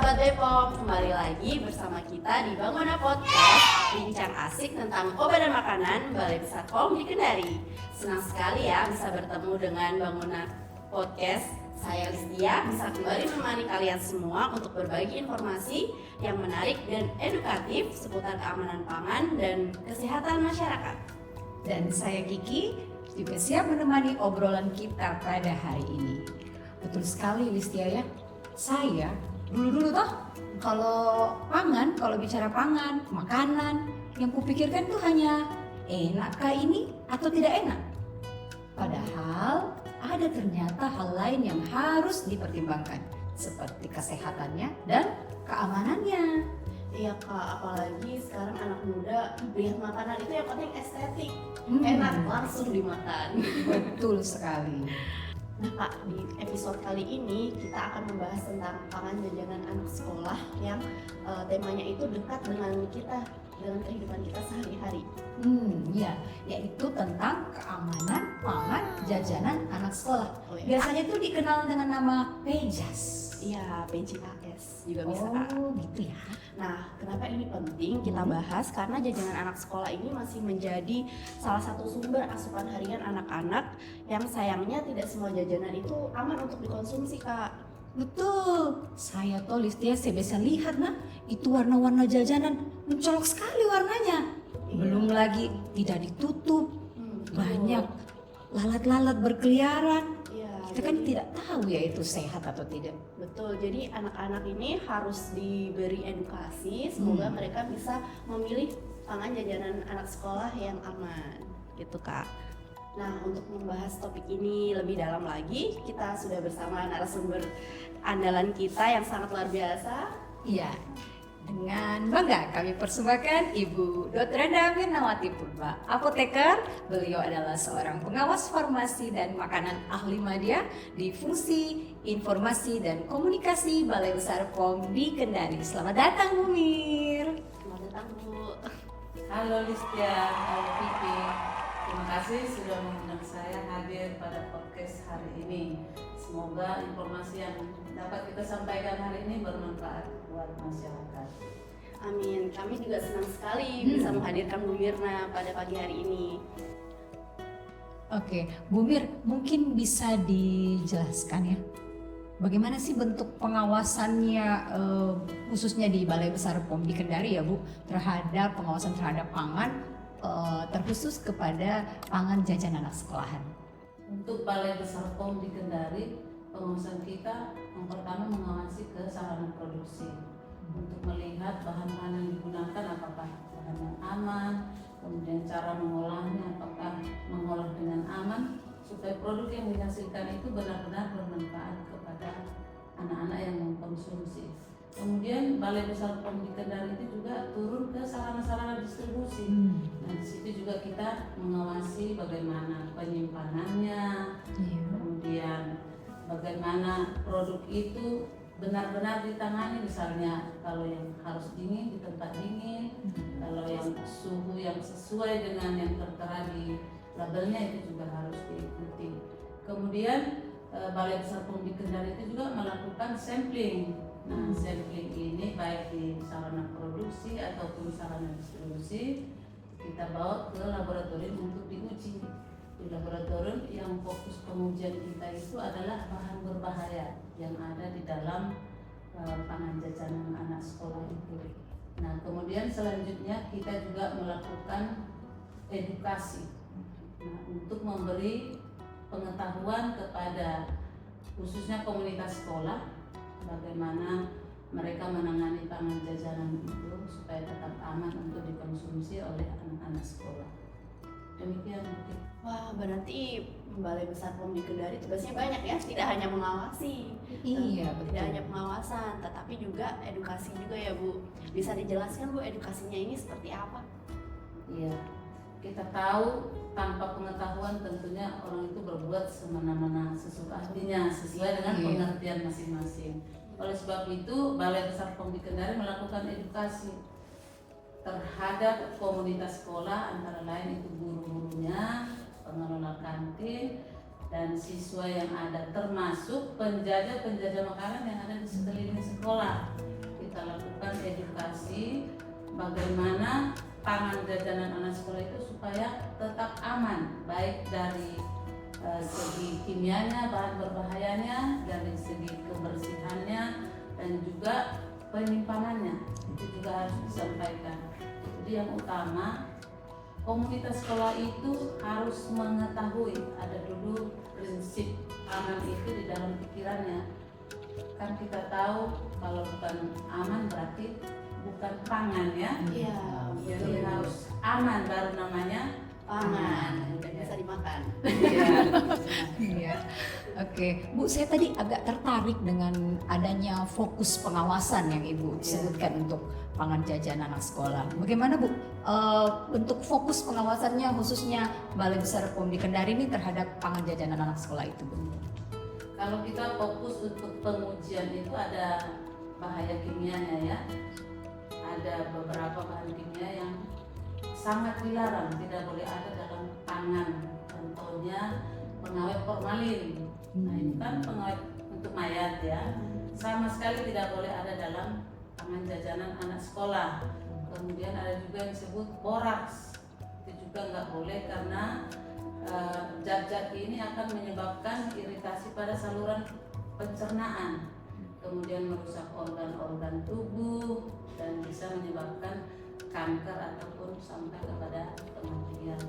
Sobat Bepom, kembali lagi bersama kita di Bangunan Podcast, bincang asik tentang obat dan makanan Balai Besar POM di Kendari. Senang sekali ya bisa bertemu dengan Bangunan Podcast. Saya Listia bisa kembali menemani kalian semua untuk berbagi informasi yang menarik dan edukatif seputar keamanan pangan dan kesehatan masyarakat. Dan saya Kiki juga siap menemani obrolan kita pada hari ini. Betul sekali Listia ya. Saya dulu toh kalau bicara pangan, makanan, yang kupikirkan tuh hanya enakkah ini atau tidak enak. Padahal ada ternyata hal lain yang harus dipertimbangkan, seperti kesehatannya dan keamanannya. Iya Kak, apalagi sekarang anak muda melihat makanan itu yang penting estetik, enak langsung dimakan. Betul sekali. Nah Kak, di episode kali ini kita akan membahas tentang pangan jajanan anak sekolah yang temanya itu dekat dengan kita, dengan kehidupan kita sehari-hari. Ya, yaitu tentang keamanan pangan jajanan anak sekolah. Oh, iya. Biasanya itu dikenal dengan nama PJAS. Iya, PJAS juga bisa Kak. Oh, gitu ya. Nah, kenapa ini penting kita bahas? Karena jajanan anak sekolah ini masih menjadi salah satu sumber asupan harian anak-anak yang sayangnya tidak semua jajanan itu aman untuk dikonsumsi, Kak. Betul. Saya tuh Listia bisa lihat itu warna-warna jajanan mencolok sekali warnanya. Belum lagi tidak ditutup. Banyak lalat-lalat berkeliaran. Kita kan tidak tahu ya itu sehat atau tidak. Betul, jadi anak-anak ini harus diberi edukasi, semoga mereka bisa memilih pangan jajanan anak sekolah yang aman, gitu Kak. Nah, untuk membahas topik ini lebih dalam lagi, kita sudah bersama narasumber andalan kita yang sangat luar biasa. Iya, dengan bangga kami persembahkan Ibu Dr. Enda Mirnawati Purba, apoteker. Beliau adalah seorang pengawas farmasi dan makanan ahli media di Fungsi Informasi dan Komunikasi Balai Besar POM di Kendari. Selamat datang Bu Mir. Selamat datang Bu. Halo Listia, halo Kiki. Terima kasih sudah mengundang saya hadir pada podcast hari ini. Semoga informasi yang dapat kita sampaikan hari ini bermanfaat buat masyarakat. Amin. Kami juga senang sekali bisa menghadirkan Bu Mirna pada pagi hari ini. Oke, Bu Mir, mungkin bisa dijelaskan ya, bagaimana sih bentuk pengawasannya khususnya di Balai Besar POM di Kendari ya Bu, terhadap pengawasan terhadap pangan terkhusus kepada pangan jajanan anak sekolahan. Untuk Balai Besar POM di Kendari, pengawasan kita yang pertama mengawasi ke sarana produksi untuk melihat bahan-bahan yang digunakan apakah bahan yang aman, kemudian cara mengolahnya apakah mengolah dengan aman supaya produk yang dihasilkan itu benar-benar bermanfaat kepada anak-anak yang mengkonsumsi. Kemudian Balai Besar POM di Kendari itu juga turun ke sarana-sarana distribusi. Nah, di situ juga kita mengawasi bagaimana penyimpanannya, kemudian bagaimana produk itu benar-benar ditangani, misalnya kalau yang harus dingin di tempat dingin, kalau yang suhu yang sesuai dengan yang tertera di labelnya itu juga harus diikuti. Kemudian Balai Besar POM di Kendari itu juga melakukan sampling. Nah, sampling ini baik di sarana produksi ataupun sarana distribusi kita bawa ke laboratorium untuk diuji. Di laboratorium yang fokus pengujian kita itu adalah bahan berbahaya yang ada di dalam pangan jajanan anak sekolah itu. Nah, kemudian selanjutnya kita juga melakukan edukasi untuk memberi pengetahuan kepada khususnya komunitas sekolah bagaimana mereka menangani pangan jajanan itu supaya tetap aman untuk dikonsumsi oleh anak-anak sekolah. Demikian mungkin. Wah, berarti Balai Besar POM di Kendari tugasnya banyak ya, tidak hanya mengawasi. Iya, betul. Tidak hanya pengawasan, tetapi juga edukasi juga ya Bu. Bisa dijelaskan Bu edukasinya ini seperti apa? Iya, kita tahu tanpa pengetahuan tentunya orang itu berbuat semena-mena sesuka hatinya sesuai dengan pengertian masing-masing. Oleh sebab itu Balai Besar POM di Kendari melakukan edukasi terhadap komunitas sekolah, antara lain itu guru-gurunya, pengelola kantin, dan siswa yang ada, termasuk penjajah-penjajah makanan yang ada di sekeliling sekolah. kita lakukan edukasi bagaimana pangan jajanan anak sekolah itu supaya tetap aman, baik dari segi kimianya, bahan berbahayanya, dari segi kebersihannya, dan juga penyimpanannya. Itu juga harus disampaikan. Jadi yang utama, komunitas sekolah itu harus mengetahui, ada dulu prinsip aman itu di dalam pikirannya. Kan kita tahu kalau bukan aman berarti bukan pangan ya. Iya. Jadi harus aman baru namanya Pangan udah bisa dimakan. Iya. Oke, Bu, saya tadi agak tertarik dengan adanya fokus pengawasan yang Ibu sebutkan untuk pangan jajan anak sekolah. Bagaimana Bu bentuk fokus pengawasannya khususnya Balai Besar POM di Kendari ini terhadap pangan jajanan anak sekolah itu, Bu? Kalau kita fokus untuk pengujian itu ada bahaya kimianya ya. Ada beberapa bahan kimia yang sangat dilarang, tidak boleh ada dalam pangan. Contohnya pengawet formalin. Nah ini kan pengawet untuk mayat ya. Sama sekali tidak boleh ada dalam pangan jajanan anak sekolah. Kemudian ada juga yang disebut boraks. Itu juga nggak boleh karena zat-zat ini akan menyebabkan iritasi pada saluran pencernaan, kemudian merusak organ-organ tubuh dan bisa menyebabkan kanker ataupun sampai kepada kematian.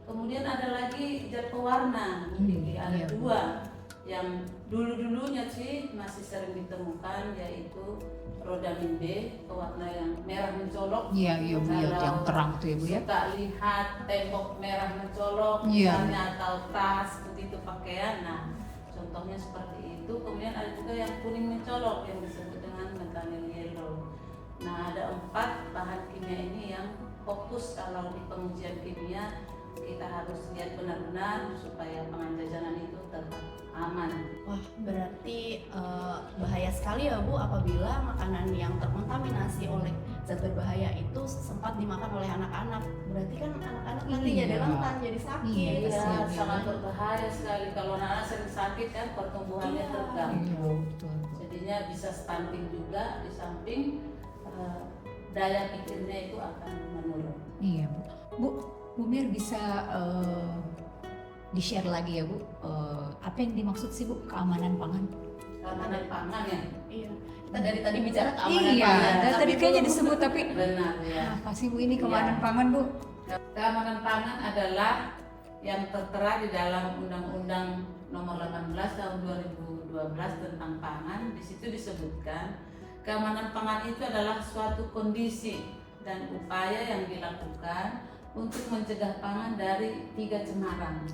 Kemudian ada lagi zat pewarna, ada dua yang dulu-dulunya sih masih sering ditemukan, yaitu rodamin B, pewarna yang merah mencolok. Iya, Bu, yang terang tuh ya Bu ya. Suka lihat tembok merah mencolok, misalnya atau tas begitu pakaian. Nah, contohnya seperti itu. Kemudian ada juga yang kuning mencolok yang disebut dengan methanol yellow. Nah, ada 4 bahan kimia ini yang fokus kalau di pengujian kimia kita harus lihat benar-benar supaya pangan jajanan itu tetap aman. Wah, berarti bahaya sekali ya Bu apabila makanan yang terkontaminasi oleh zat berbahaya itu sempat dimakan oleh anak-anak. Berarti kan anak-anak nanti jadi rentan, jadi sakit. Iya, sangat berbahaya sekali kalau anak sering sakit kan pertumbuhannya terganggu. Jadinya bisa stunting juga, di samping daya pikirnya itu akan menurun. Iya Bu Mir bisa di-share lagi ya Bu, apa yang dimaksud sih Bu keamanan pangan? Keamanan pangan ya? Iya. Kita dari tadi bicara keamanan Iya, pangan. dari tadi kayaknya disebut tapi Benar ya. apa sih Bu ini keamanan pangan Bu? Keamanan pangan adalah yang tertera di dalam Undang-Undang Nomor 18 Tahun 2012 tentang pangan. Di situ disebutkan keamanan pangan itu adalah suatu kondisi dan upaya yang dilakukan untuk mencegah pangan dari 3 cemaran.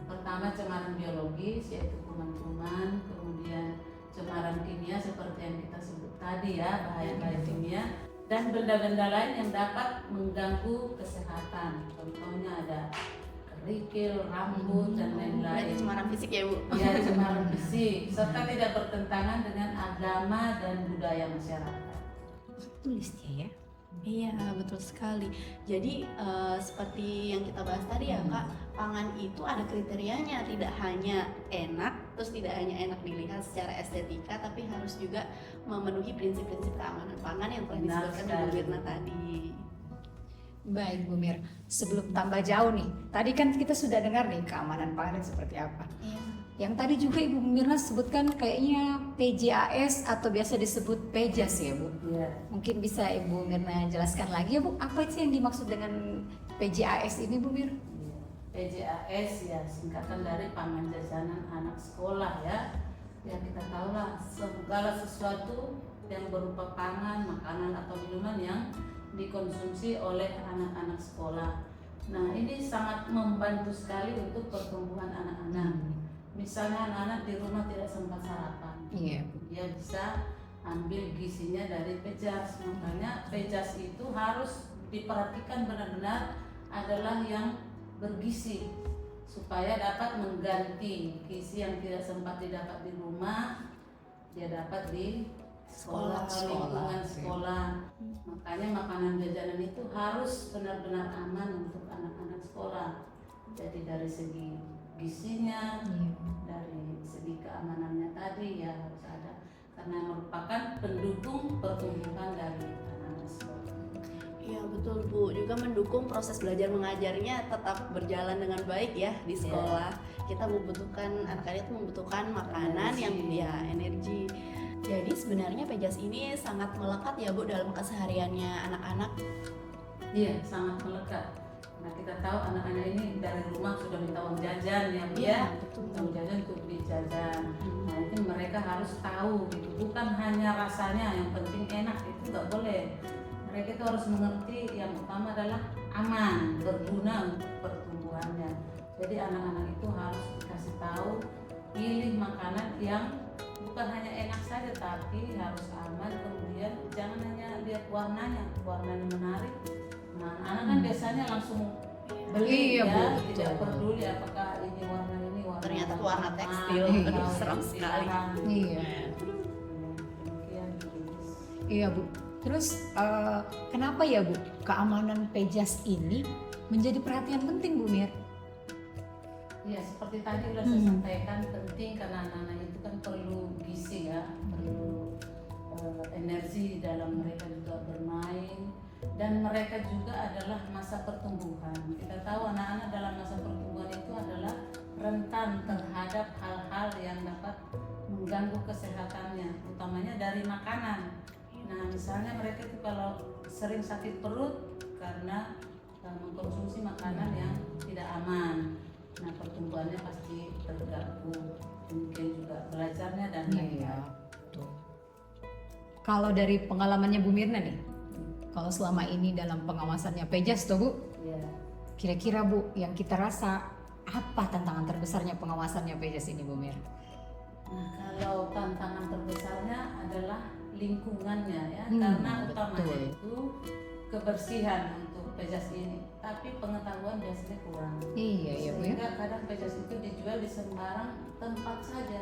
Pertama cemaran biologis yaitu kuman-kuman, kemudian cemaran kimia seperti yang kita sebut tadi ya, bahaya-bahaya kimia, dan benda-benda lain yang dapat mengganggu kesehatan. Contohnya ada kerikil, rambut, dan Berarti lain-lain. cemaran fisik ya Bu? Ya, cemaran fisik serta tidak bertentangan dengan agama dan budaya masyarakat. Tulis ya. Iya, betul sekali. Jadi seperti yang kita bahas tadi ya Kak, pangan itu ada kriterianya, tidak hanya enak, terus tidak hanya enak dilihat secara estetika, tapi harus juga memenuhi prinsip-prinsip keamanan pangan yang telah disebutkan di Bu Mirna tadi. Baik Bu Mir, sebelum tambah jauh nih, tadi kan kita sudah dengar nih keamanan pangan seperti apa. Iya. Yang tadi juga Ibu Mirna sebutkan kayaknya PJAS atau biasa disebut PEJAS ya Bu. Iya. Mungkin bisa Ibu Mirna jelaskan lagi ya Bu, apa sih yang dimaksud dengan PJAS ini Bu Mir? PJAS ya singkatan dari pangan jajanan anak sekolah ya. Ya kita tahu lah segala sesuatu yang berupa pangan, makanan atau minuman yang dikonsumsi oleh anak-anak sekolah. Nah ini sangat membantu sekali untuk pertumbuhan anak-anak. Misalnya anak-anak di rumah tidak sempat sarapan, Iya. dia bisa ambil gizinya dari PEJAS. Makanya PEJAS itu harus diperhatikan benar-benar adalah yang bergizi supaya dapat mengganti gizi yang tidak sempat didapat di rumah, dia dapat di sekolah, lingkungan sekolah. Makanya makanan jajanan itu harus benar-benar aman untuk anak-anak sekolah. Jadi dari segi gizinya, dari segi keamanannya tadi ya harus ada. karena merupakan pendukung pertumbuhan dari anak-anak sekolah. Iya betul Bu, juga mendukung proses belajar mengajarnya tetap berjalan dengan baik ya di sekolah. Kita membutuhkan, anak-anak itu membutuhkan makanan yang energi. Jadi sebenarnya Pejas ini sangat melekat ya Bu dalam kesehariannya anak-anak. Iya, sangat melekat. Nah, kita tahu anak-anak ini dari rumah sudah minta uang jajan ya Bu ya. Betul. Uang jajan untuk beli jajan. Nah, itu mereka harus tahu gitu. Bukan hanya rasanya, yang penting enak, itu nggak boleh. Mereka itu harus mengerti yang utama adalah aman, berguna untuk pertumbuhannya. Jadi anak-anak itu harus dikasih tahu pilih makanan yang bukan hanya enak saja tapi harus aman, kemudian jangan hanya lihat warnanya menarik. Nah, anak kan biasanya langsung beli Iya, ya, Bu. tidak peduli apakah ini warna Ternyata itu warna tekstil, Iya. aduh serem sekali. Iya. Demikian, Iris. Iya Bu. Terus kenapa ya Bu keamanan Pejas ini menjadi perhatian penting Bu Mir? Ya, seperti tadi udah saya sampaikan, penting karena anak-anak itu kan perlu gizi ya, perlu energi dalam mereka juga bermain, dan mereka juga adalah masa pertumbuhan. Kita tahu anak-anak dalam masa pertumbuhan itu adalah rentan terhadap hal-hal yang dapat mengganggu kesehatannya, utamanya dari makanan. Nah, misalnya mereka itu kalau sering sakit perut karena mengkonsumsi makanan yang tidak aman. Nah, pertumbuhannya pasti terganggu, mungkin juga belajarnya dan lain-lain. Iya. Kalau dari pengalamannya Bu Mirna nih, kalau selama ini dalam pengawasannya Pejas tuh Bu, Ya. kira-kira Bu yang kita rasa apa tantangan terbesarnya pengawasannya Pejas ini Bu Mir? Nah, kalau tantangan terbesarnya adalah lingkungannya ya, Hmm, karena utamanya betul. itu kebersihan untuk Pejas ini, tapi pengetahuan biasanya kurang. Iya Bu ya. Sehingga kadang Pejas itu dijual di sembarang tempat saja,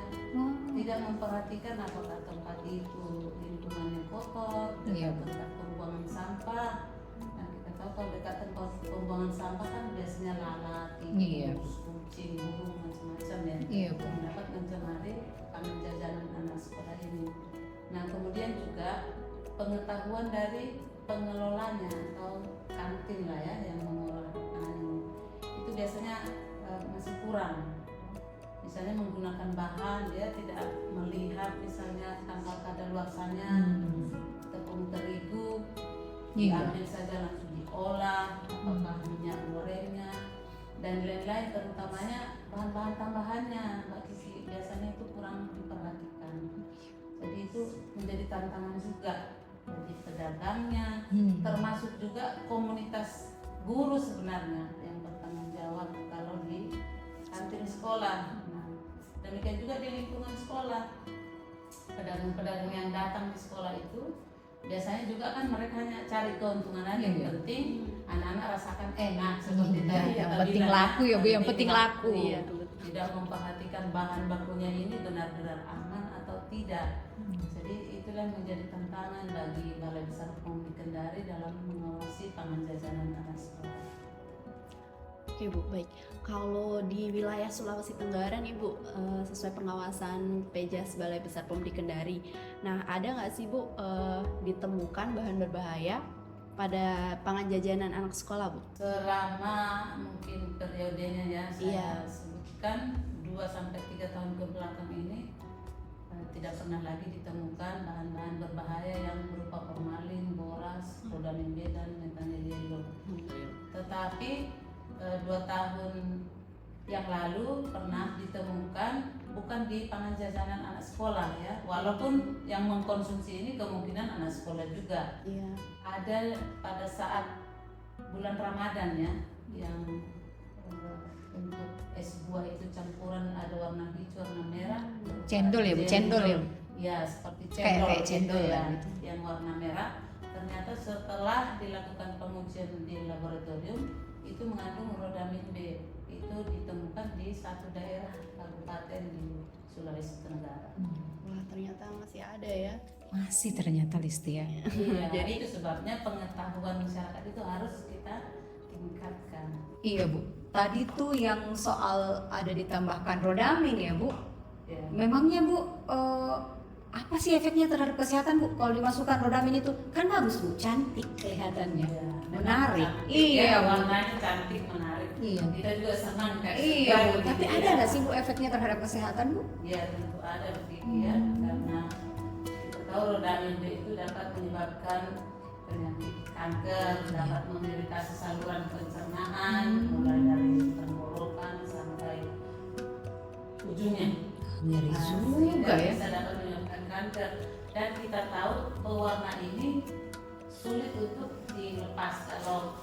tidak memperhatikan apakah tempat itu lingkungannya kotor, Iya, dekat Bu. tempat pembuangan sampah. Nah, kita tahu kalau dekat tempat pembuangan sampah kan biasanya lalat, Iya. tikus, kucing, burung, macam-macam ya. Iya Bu. Yang dapat mencemari pangan jajanan anak sekolah ini. Nah, kemudian juga pengetahuan dari pengelolanya atau kantin lah ya yang mengolah makanan ini. Itu biasanya masih kurang. Misalnya menggunakan bahan, dia tidak melihat misalnya tanggal kadaluarsanya, tepung terigu Iya. diambil saja langsung diolah, apakah minyak gorengnya dan lain-lain, terutamanya bahan-bahan tambahannya Mbak Kiki biasanya itu kurang diperhatikan. Jadi itu menjadi tantangan juga bagi pedagangnya, termasuk juga komunitas guru sebenarnya yang bertanggung jawab kalau di kantin sekolah. Nah, demikian juga di lingkungan sekolah, pedagang-pedagang yang datang di sekolah itu biasanya juga kan mereka hanya cari keuntungan aja. Yang Iya. penting anak-anak rasakan enak seperti Iya, tadi yang kita penting bilang, laku ya Bu, yang penting laku. Iya, tidak memperhatikan bahan bakunya ini benar-benar aman atau tidak. Jadi itulah yang menjadi tantangan bagi Balai Besar POM di Kendari dalam mengawasi pangan jajanan anak sekolah. Oke Bu, baik. Kalau di wilayah Sulawesi Tenggara nih Bu, sesuai pengawasan Pejas Balai Besar POM di Kendari, nah ada nggak sih Bu ditemukan bahan berbahaya pada pangan jajanan anak sekolah Bu? Selama mungkin periodenya ya saya Iya. sebutkan 2-3 tahun ke belakang ini tidak pernah lagi ditemukan bahan-bahan berbahaya yang berupa formalin, boras, rhodamine B dan metanyl yellow. Tetapi 2 tahun yang lalu pernah ditemukan, bukan di pangan jajanan anak sekolah ya, walaupun yang mengkonsumsi ini kemungkinan anak sekolah juga. Iya. Ada pada saat bulan Ramadan ya, yang untuk es buah itu campuran ada warna hijau, warna merah. Cendol ya Bu, cendol ya Bu. Ya, seperti Kayak cendol, cendol gitu ya, ya, gitu. yang warna merah. Ternyata setelah dilakukan pengujian di laboratorium itu mengandung rhodamine B. Itu ditemukan di satu daerah kabupaten di Sulawesi Tenggara. Wah ternyata masih ada ya. Masih ternyata Listia. Iya, Jadi itu sebabnya pengetahuan masyarakat itu harus kita tingkatkan. Iya Bu. Tadi tuh yang soal ada ditambahkan rodamin ya Bu. Ya. Memangnya Bu apa sih efeknya terhadap kesehatan Bu kalau dimasukkan rodamin itu? Kan bagus Bu, cantik kelihatannya, Ya, menarik. cantik, Iya ya, Bu. warnanya cantik, menarik. Iya. Kita juga senang kayak Iya Bu, gitu tapi ya. ada nggak sih Bu efeknya terhadap kesehatan Bu? Ya tentu ada begitu ya, karena kita tahu rodamin B itu dapat menyebabkan penyakit kanker, dapat mengiritasi saluran pencernaan, mulai dari tenggorokan sampai ujungnya. Ngeri Nah, juga sehingga ya. bisa dapat menyebabkan kanker. Dan kita tahu pewarna ini sulit untuk dilepas kalau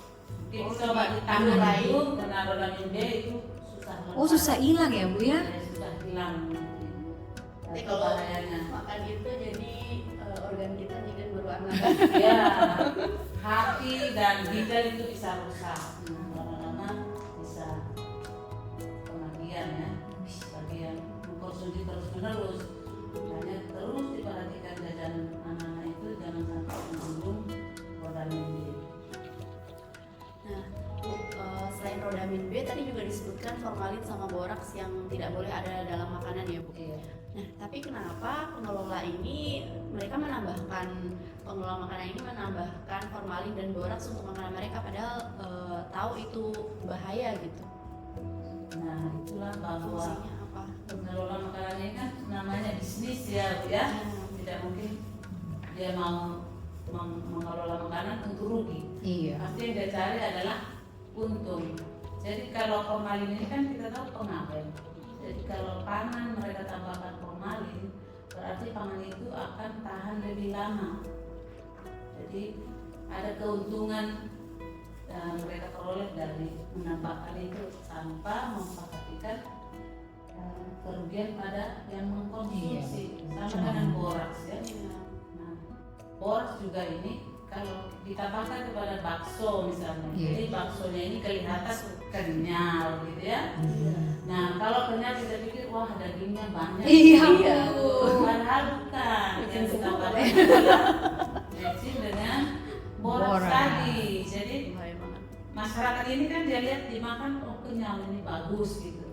kita coba ditambah Tangan. itu kena rodamin B itu susah. Oh susah hilang ya Bu ya? Ya, susah hilang. Jadi Itu kalau bahayanya. makan itu jadi organ kita jadi berwarna. Ya, hati dan ginjal itu bisa rusak. Nah, lama-lama bisa kematian ya. Bagi yang mengkonsumsi terus-menerus, hanya terus diperhatikan jajanan anak-anak itu jangan sampai mengandung rodamin B. Nah, Bu, selain rodamin B tadi juga disebutkan formalin sama boraks yang tidak boleh ada dalam makanan ya Bu. Iya. Nah, tapi kenapa pengelola makanan ini menambahkan formalin dan boraks untuk makanan mereka padahal tahu itu bahaya gitu. Nah, itulah bahwa Fungsinya apa? pengelola makanan ini kan namanya bisnis ya, Bu ya. Tidak mungkin dia mau mengelola makanan untuk rugi. Iya. Pasti yang dia cari adalah untung. Jadi kalau formalin ini kan kita tahu pengawet. Jadi kalau pangan mereka tambahkan formalin, berarti pangan itu akan tahan lebih lama. Jadi ada keuntungan yang mereka peroleh dari menambahkan itu tanpa memperhatikan kerugian pada yang mengkonsumsi. Sama dengan boraks ya. Nah, boraks juga ini kalau ditambahkan kepada bakso misalnya, jadi baksonya ini kelihatan kenyal gitu ya. Nah kalau kenyal kita pikir wah dagingnya banyak. Iya. Padahal bukan. Yang ditambahkan adalah mixing dengan boraks tadi. Jadi Bahaya banget. masyarakat ini kan dia lihat dimakan oh kenyal ini bagus gitu.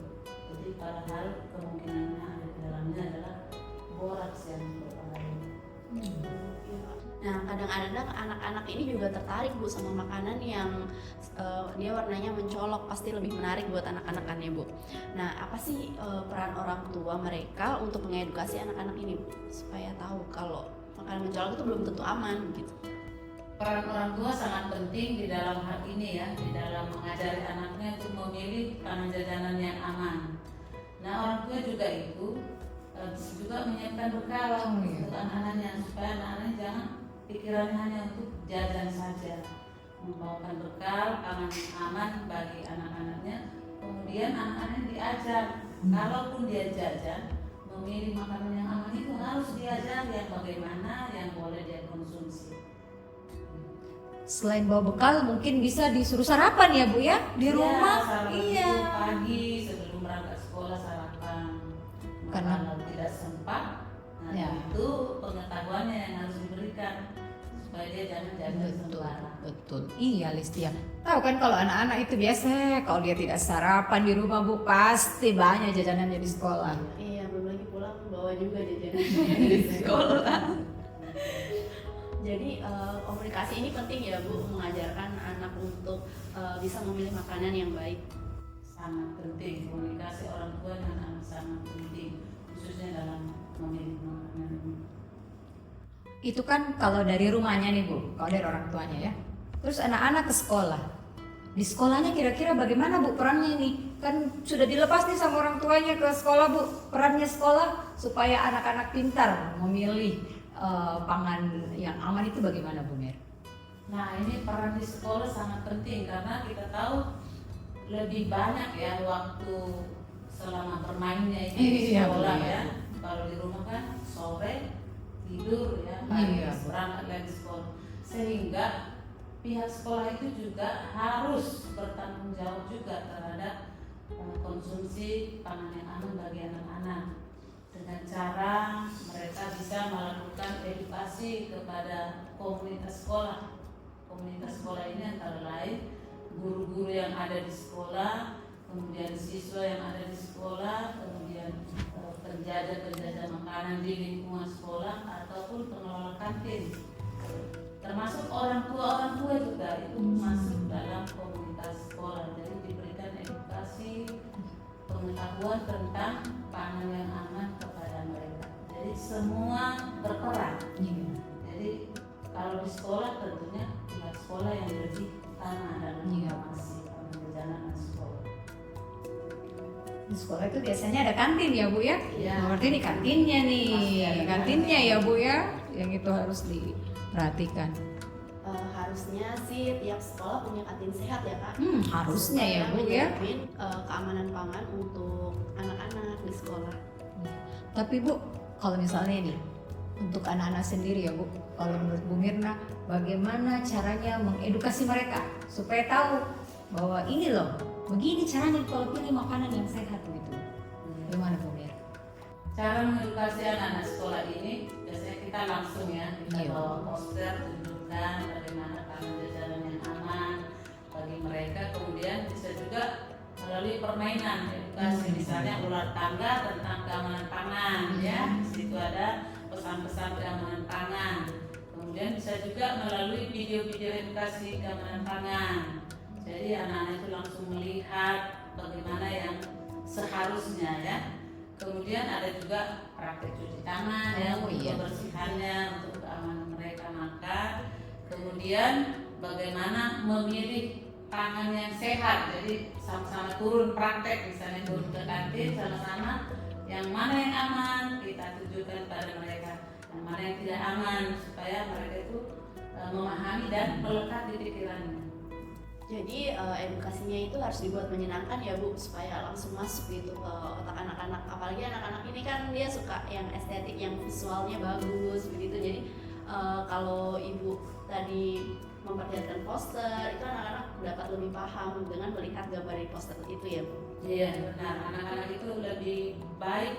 Jadi padahal kemungkinannya ada di dalamnya adalah boraks yang berbahaya. Nah, kadang-kadang anak-anak ini juga tertarik Bu sama makanan yang dia warnanya mencolok, pasti lebih menarik buat anak-anak kan ya Bu. Nah, apa sih peran orang tua mereka untuk mengedukasi anak-anak ini Bu, supaya tahu kalau makanan mencolok itu belum tentu aman gitu. Peran orang tua sangat penting di dalam hal ini ya, di dalam mengajari anaknya untuk memilih pangan jajanan yang aman. Nah, orang tua juga itu juga menyiapkan bekal untuk anak-anaknya supaya anak-anaknya jangan pikirannya hanya untuk jajan saja, membawakan bekal pangan yang aman bagi anak-anaknya. Kemudian anak-anaknya diajar, kalaupun dia jajan memilih makanan yang aman itu harus diajar yang bagaimana yang boleh dia konsumsi. Selain bawa bekal mungkin bisa disuruh sarapan ya Bu ya di rumah. Sarapan Iya. itu pagi sebelum berangkat sekolah sarapan. Karena kalau tidak sempat, nah ya. itu pengetahuannya yang harus diberikan supaya dia jangan jajan Betul, sembarang. betul. Iya Listia. Tahu kan kalau anak-anak itu biasa kalau dia tidak sarapan di rumah Bu pasti banyak jajanannya di sekolah. Iya, belum lagi pulang bawa juga jajanan dari sekolah. Jadi komunikasi ini penting ya Bu, mengajarkan anak untuk bisa memilih makanan yang baik. Sangat penting komunikasi orang tua dan anak sangat penting khususnya dalam memilih makanan ini. Itu kan kalau dari rumahnya nih Bu, kalau dari orang tuanya ya. Terus anak-anak ke sekolah. Di sekolahnya kira-kira bagaimana Bu perannya ini? Kan sudah dilepas nih sama orang tuanya ke sekolah Bu. Perannya sekolah supaya anak-anak pintar memilih pangan yang aman itu bagaimana Bu Mer? Nah ini peran di sekolah sangat penting karena kita tahu lebih banyak ya waktu selama bermainnya ini di Iya, sekolah iya. ya. Kalau di rumah kan sore tidur ya, Iya. berangkat lagi sekolah. Sehingga pihak sekolah itu juga harus bertanggung jawab juga terhadap konsumsi pangan yang aman bagi anak-anak dengan cara mereka bisa melakukan edukasi kepada komunitas sekolah. Komunitas sekolah ini antara lain guru-guru yang ada di sekolah, kemudian siswa yang ada di sekolah, kemudian penjaga makanan di lingkungan sekolah ataupun pengelola kantin, termasuk orang tua juga itu masuk dalam komunitas sekolah. Jadi diberikan edukasi pengetahuan tentang pangan yang aman kepada mereka. Jadi semua berperan. Jadi kalau di sekolah tentunya pihak sekolah yang lebih utama dalam mengawasi perjalanan sekolah. Di sekolah itu biasanya ada kantin ya Bu ya? Iya. Berarti ini kantinnya nih, Pasti ada kantinnya kantin. ya Bu ya, yang itu harus diperhatikan. Harusnya sih tiap sekolah punya kantin sehat ya Kak. Harusnya ya Supaya Bu ya. menjamin keamanan pangan untuk anak-anak di sekolah. Tapi Bu, kalau misalnya nih untuk anak-anak sendiri ya Bu, kalau menurut Bu Mirna, bagaimana caranya mengedukasi mereka supaya tahu bahwa ini loh, begini caranya kalau pilih makanan yang sehat gitu. Gimana Bu Mir? Cara mengedukasi anak-anak sekolah ini biasanya kita langsung ya, kita Iya. bawa poster tunjukkan bagaimana pangan jajanan yang aman bagi mereka. Kemudian bisa juga melalui permainan edukasi, misalnya ular tangga tentang keamanan pangan ya. Di situ ada pesan-pesan keamanan pangan. Kemudian bisa juga melalui video-video edukasi keamanan pangan. Jadi anak-anak itu langsung melihat bagaimana yang seharusnya ya. Kemudian ada juga praktek cuci tangan ya, untuk kebersihannya, untuk keamanan mereka makan. Kemudian bagaimana memilih pangan yang sehat. Jadi sama-sama turun praktek, misalnya turun ke kantin sama-sama yang mana yang aman kita tujukan pada mereka, yang mana yang tidak aman, supaya mereka itu memahami dan melekat di pikirannya. Jadi edukasinya itu harus dibuat menyenangkan ya Bu, supaya langsung masuk gitu ke otak anak-anak. Apalagi anak-anak ini kan dia suka yang estetik, yang visualnya bagus begitu. Jadi kalau Ibu tadi memperlihatkan poster, itu anak-anak dapat lebih paham dengan melihat gambar di poster itu ya Bu. Iya benar, anak-anak itu lebih baik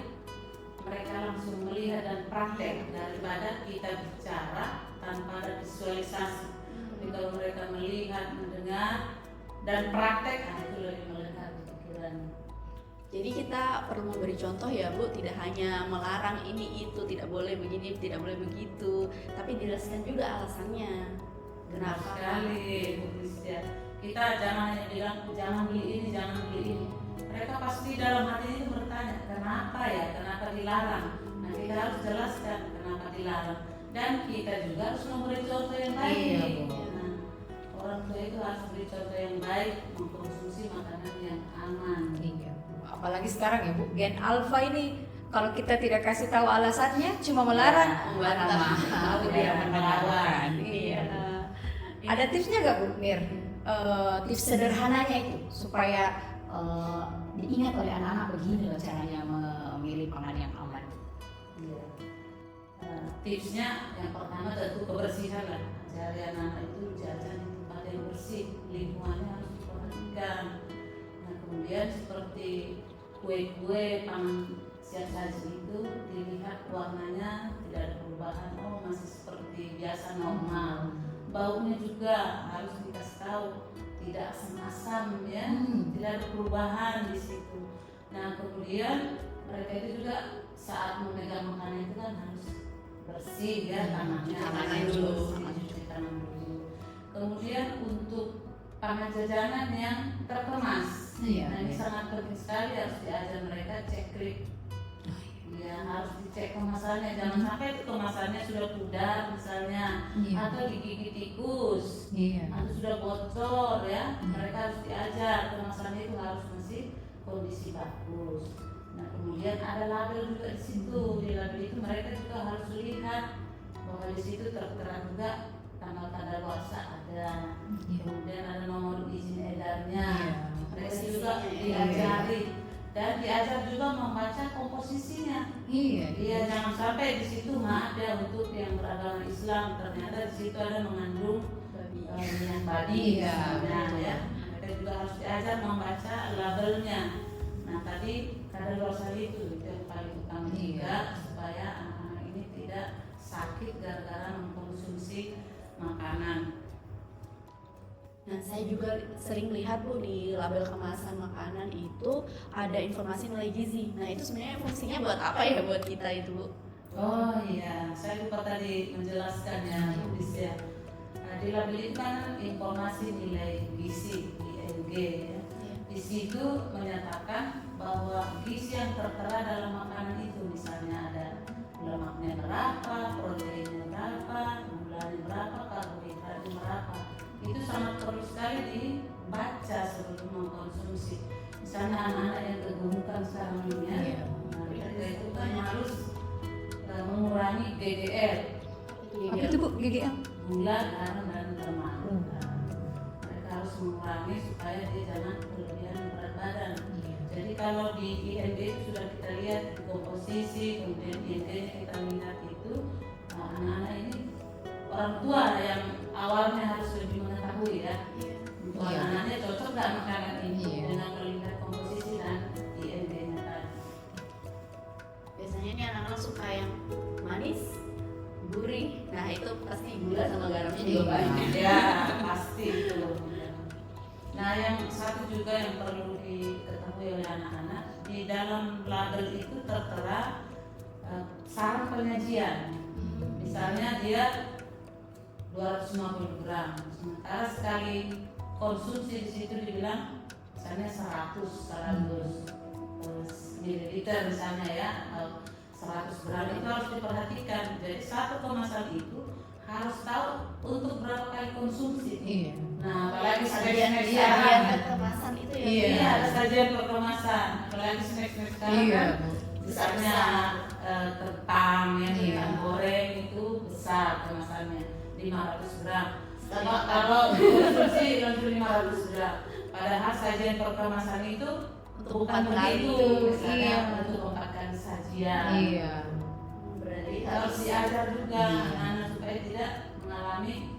mereka langsung melihat dan praktek daripada kita bicara tanpa ada visualisasi. Tapi kalau mereka melihat, mendengar, dan praktek, itu lebih melekat di pikirannya. Jadi kita perlu memberi contoh ya Bu, tidak hanya melarang ini itu, tidak boleh begini, tidak boleh begitu, tapi dijelaskan juga alasannya. Benar Kenapa? sekali, Bu Kristia. Kita jangan hanya bilang jangan beli ini, jangan beli ini. Mereka pasti dalam hati itu bertanya, kenapa ya, kenapa dilarang? Nah kita harus jelaskan kenapa dilarang. Dan kita juga harus memberi contoh yang baik. Iya, Bu. Nah, orang tua itu harus beri contoh yang baik, mengkonsumsi makanan yang aman. Iya. Apalagi sekarang ya Bu, Gen Alpha ini kalau kita tidak kasih tahu alasannya cuma melarang, membantah. mau dia Iya, menerapkan. Iya. Ada tipsnya gak Bu Mir? Tips sederhananya itu supaya diingat oleh anak-anak begini loh caranya memilih pangan yang aman. Iya. Tipsnya yang pertama tentu kebersihan lah. Cari anak-anak itu jajan di tempat yang bersih, lingkungannya harus diperhatikan. Nah kemudian seperti kue-kue pangan siap saji itu dilihat warnanya tidak ada perubahan, oh masih seperti biasa normal. Baunya juga harus dikasih tahu tidak asam-asam ya, tidak ada perubahan di situ. Nah kemudian mereka itu juga saat memegang makanan itu kan harus bersih ya tangannya, Tangannya harus dulu. bersih, cuci tangan dulu. Kemudian untuk pangan jajanan yang terkemas, Iya, nah ini iya. sangat penting sekali, harus diajar mereka cek klik. Ya harus dicek kemasannya, jangan sampai itu kemasannya sudah pudar misalnya, Iya. atau digigit tikus, Iya. atau sudah bocor ya. Mereka harus diajar kemasannya itu harus masih kondisi bagus. Nah kemudian ada label juga di situ, di label itu mereka juga harus lihat bahwa di situ tertera juga tanggal kadaluarsa ada, Iya. kemudian ada nomor izin edarnya. Iya. Mereka juga Iya. diajari dan diajar juga membaca komposisinya. Iya. Iya, jangan sampai di situ maaf ya untuk yang beragama Islam ternyata di situ ada mengandung minyak babi Iya, misalnya betul. ya. Mereka juga harus diajar membaca labelnya. Nah tadi kadaluarsa itu yang paling utama Iya. juga supaya anak-anak ini tidak sakit gara-gara mengkonsumsi makanan Nah, saya juga sering lihat Bu di label kemasan makanan itu ada informasi nilai gizi. Nah, itu sebenarnya fungsinya buat apa ya buat kita itu Bu? Oh iya, saya lupa tadi menjelaskan ya, Budis ya. Nah, di label itu kan informasi nilai gizi ING ya. Di situ menyatakan bahwa gizi yang tertera dalam makanan itu misalnya ada lemaknya berapa, proteinnya berapa, gulanya berapa, karbohidratnya berapa. Itu sangat perlu sekali dibaca sebelum mengkonsumsi. Misalnya anak-anak yang kegemukan sekarang ini ya, nah, mereka itu kan harus mengurangi GGL. Apa itu Bu, GGL? Gula, garam, dan lemak. Nah, mereka harus mengurangi supaya dia jangan kelebihan berat badan. Jadi kalau di IND itu sudah kita lihat komposisi, kemudian IND kita lihat itu anak-anak ini orang tua yang awalnya harus lebih mengetahui ya. Untuk anak-anaknya cocok nggak makanan ini dengan melihat komposisi dan IND-nya tadi. Biasanya nih anak-anak suka yang manis, gurih. Nah, itu pasti gula sama garamnya juga banyak. Ya, pasti itu. Nah, yang satu juga yang perlu diketahui oleh anak-anak, di dalam label itu tertera saran penyajian. Misalnya dia 250 gram, sementara sekali konsumsi di situ dibilang misalnya 100 mililiter misalnya ya, 100 gram itu harus diperhatikan. Jadi satu kemasan itu harus tahu untuk berapa kali konsumsi. Iya. Nah, apalagi Sajian snack-snack kemasan itu ya. Iya. Iya, ada sajian perkemasan. Apalagi snack-snack sekarang kan, misalnya kentang yang kentang goreng itu besar kemasannya 500 gram. Kalau konsumsi langsung 500 gram. Padahal sajian perkemasan itu Untuk bukan 4 kali. begitu, misalnya Iya. untuk 4 kali sajian. Iya. Berarti Harus diajar juga Iya. anak-anak supaya tidak mengalami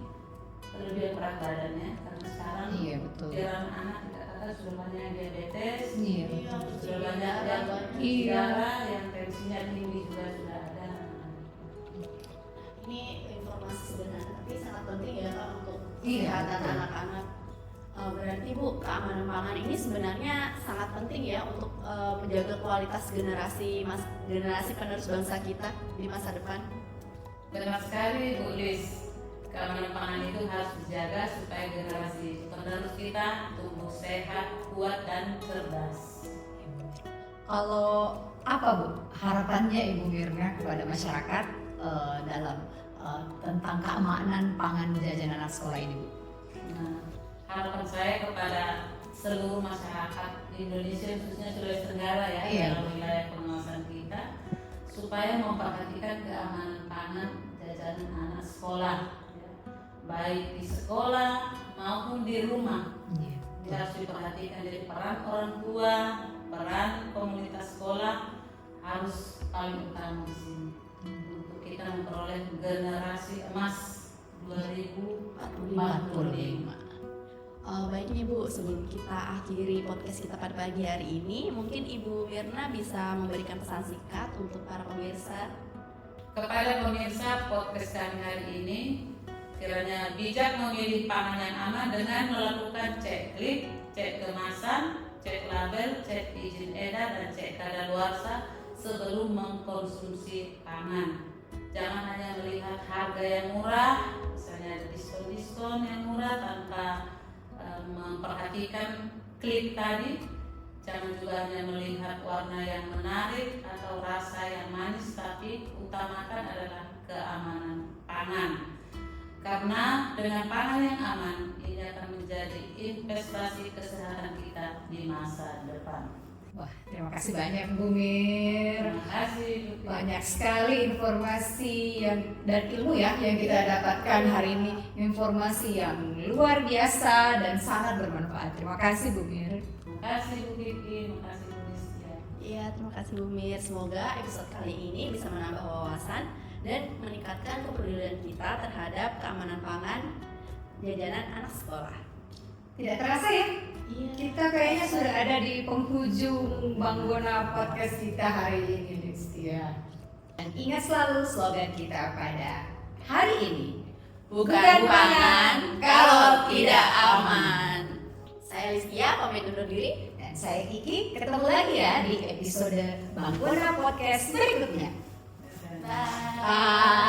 kelebihan berat badannya, karena sekarang Iya, betul. biar anak tidak kata sudah banyak yang diabetes, Iya. sudah banyak yang Iya. darah, yang tensinya tinggi juga sudah ada. ini informasi sebenarnya tapi sangat penting ya Kak untuk Iya, kesehatan betul. anak-anak. Berarti Bu, keamanan pangan ini sebenarnya sangat penting ya untuk menjaga kualitas generasi penerus bangsa kita di masa depan. Benar sekali Bu Lis, keamanan pangan itu harus dijaga supaya generasi penerus kita tumbuh sehat, kuat, dan cerdas. Kalau apa Bu harapannya Ibu Mirna kepada masyarakat dalam tentang keamanan pangan jajanan anak sekolah ini Bu? Nah, harapan saya kepada seluruh masyarakat Indonesia khususnya Sulawesi Tenggara ya, Iya. dalam wilayah pengawasan kita, supaya memperhatikan keamanan pangan jajanan anak sekolah, ya. Baik di sekolah maupun di rumah. Ini harus diperhatikan. Jadi peran orang tua, peran komunitas sekolah harus paling utama di sini untuk kita memperoleh generasi emas 2045. Baik nih Bu, sebelum kita akhiri podcast kita pada pagi hari ini, mungkin Ibu Mirna bisa memberikan pesan singkat untuk para pemirsa. Kepada pemirsa podcast kami hari ini, kiranya bijak memilih pangan yang aman dengan melakukan cek klik, cek kemasan, cek label, cek izin edar, dan cek kadaluarsa sebelum mengkonsumsi pangan. Jangan hanya melihat harga yang murah, misalnya ada diskon-diskon yang murah tanpa memperhatikan klik tadi. Jangan juga hanya melihat warna yang menarik atau rasa yang manis, tapi utamakan adalah keamanan pangan. Karena dengan pangan yang aman, ini akan menjadi investasi kesehatan kita di masa depan. Wah, terima kasih banyak Bu Mir. Terima kasih. Bu. Banyak sekali informasi dan ilmu ya yang kita dapatkan hari ini. Informasi yang luar biasa dan sangat bermanfaat. Terima kasih Bu Mir. Terima kasih Bu Kiki, terima kasih Bu Listia. Iya, terima kasih Bu Mir. Semoga episode kali ini bisa menambah wawasan dan meningkatkan kepedulian kita terhadap keamanan pangan jajanan anak sekolah. Tidak terasa ya? Iya. Kita kayaknya sudah ada di penghujung Banggona podcast kita hari ini, Listia. Dan ingat selalu slogan kita pada hari ini, bukan pangan kalau tidak aman. Saya Listia, pamit undur diri. Dan saya Kiki, ketemu lagi ya di episode Bangkuana Podcast berikutnya. Bye. Bye.